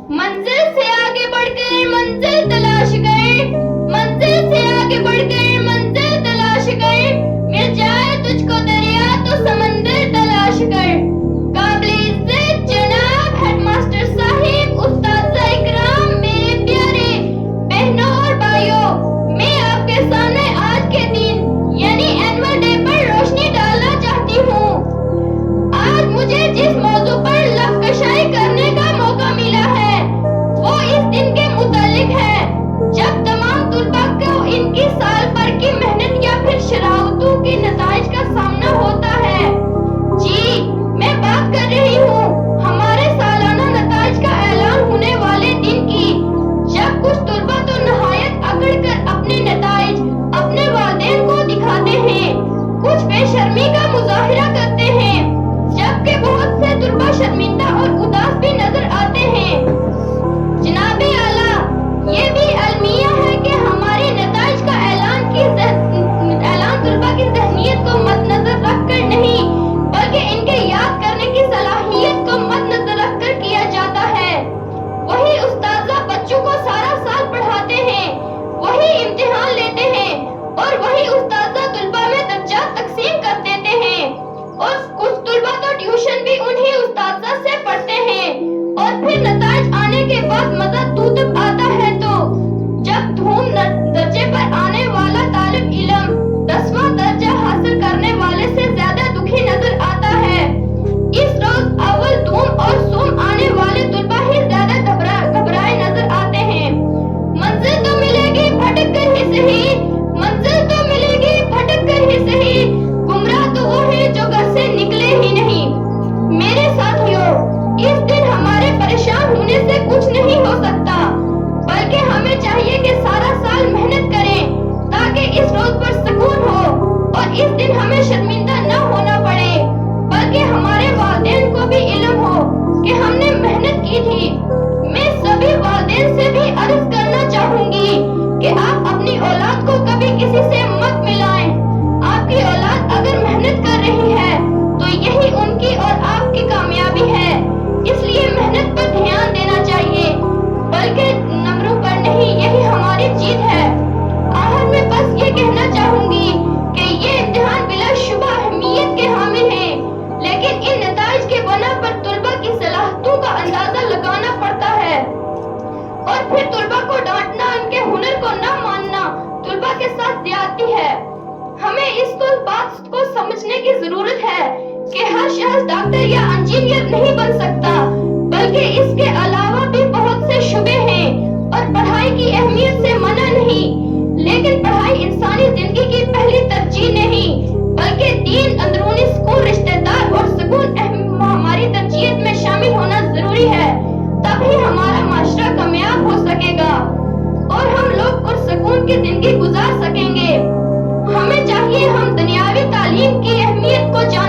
منزل سے آگے بڑھ کر منزل تلاش کر، منزل سے آگے بڑھ کر منزل تلاش کر، مل جائے تجھ کو دریا تو سمندر تلاش کر۔ قابل عزت جناب ہیڈ ماسٹر صاحب، اساتذہ اکرام، میرے پیارے بہنوں اور بھائیوں، میں آپ کے سامنے آج کے دن یعنی اینول ڈے پر روشنی ڈالنا چاہتی ہوں۔ آج مجھے جس موضوع پر لفظ کشائی کرنے کا موقع ملا ہے وہ اس دن کے متعلق ہے جب تمام طلباء کو ان کی سال بھر کی محنت یا پھر شراکتوں کے نتائج کا سامنا ہوتا ہے۔ جی، میں بات کر رہی ہوں ہمارے سالانہ نتائج کا اعلان ہونے والے دن کی، جب کچھ طلباء تو نہایت اکڑ کر اپنے نتائج اپنے والدین کو دکھاتے ہیں، کچھ بے شرمی کا مظاہرہ کرتے ہیں، جبکہ بہت سے طلباء شرمندہ اور اداس بھی نظر آتے ہیں۔ جناب اعلیٰ، یہ بھی المیہ ہے کہ ہمارے نتائج کا اعلان طلباء کی ذہنیت کو مد نظر رکھ کر نہیں بلکہ ان کے یاد کرنے کی صلاحیت کو مد نظر رکھ کر کیا جاتا ہے۔ وہی استاذہ بچوں کو سارا سال پڑھاتے ہیں، وہی امتحان لیتے ہیں اور وہی استاذہ طلباء میں درجات تقسیم کر دیتے ہیں، اور کچھ طلباء تو ٹیوشن بھی انہی استاذہ سے پڑھتے ہیں، اور پھر نتائج آنے کے بعد مزہ تو تب آتا ہے تو جب دھوم درجے پر آنے والا طالب علم 10واں درجہ حاصل کرنے والے سے زیادہ دکھی نظر آتا ہے۔ اس روز اول دھوم اور سوم آنے والے طلباء ہی زیادہ گھبرائے نظر آتے ہیں۔ منزل تو ملے گی بھٹک کر ہی صحیح، منزل تو ملے گی بھٹک کر ہی صحیح، گمراہ تو وہ ہے جو گھر سے نکلے ہی نہیں۔ میرے ساتھیوں، اس دن ہمارے پریشان ہونے سے کچھ نہیں ہو سکتا، بلکہ ہمیں چاہیے کہ سارا سال محنت کریں تاکہ اس روز پر سکون ہو اور اس دن ہمیں شرمندہ نہ ہونا پڑے، بلکہ ہمارے والدین کو بھی علم ہو کہ ہم نے محنت کی تھی۔ میں سبھی والدین سے بھی عرض کرنا چاہوں گی کہ آپ اپنی اولاد کو کبھی کسی سے مت ملائیں۔ آپ کی اولاد اگر محنت کر رہی ہے تو یہی ان کی اور آپ کی کامیابی ہے، اس لیے محنت پر دھیان دینا چاہیے بلکہ نمبروں پر نہیں، یہی ہماری جیت ہے۔ آخر میں بس یہ کہنا چاہوں گی کہ یہ امتحان بلا شبہ اہمیت کے حامل ہیں، لیکن ان نتائج کے بنا پر طلباء کی صلاحیتوں کا اندازہ لگانا پڑتا ہے، اور پھر طلباء کو ڈانٹنا، ان کے ہنر کو نہ ماننا طلباء کے ساتھ زیادتی ہے۔ ہمیں اس بات کو سمجھنے کی ضرورت ہے کہ ہر شخص ڈاکٹر یا انجینئر نہیں بن سکتا، بلکہ اس کے علاوہ بھی بہت سے شعبے ہیں، اور پڑھائی کی اہمیت سے منع نہیں، لیکن پڑھائی انسانی زندگی کی پہلی ترجیح نہیں بلکہ دین، اندرونی سکون، رشتہ دار اور سکون ہماری ترجیحات میں شامل ہونا ضروری ہے، تبھی ہمارا معاشرہ کامیاب ہو سکے گا اور ہم لوگ پرسکون کی زندگی گزار سکیں گے۔ ہمیں چاہیے ہم دنیاوی تعلیم کی اہمیت کو جانیں۔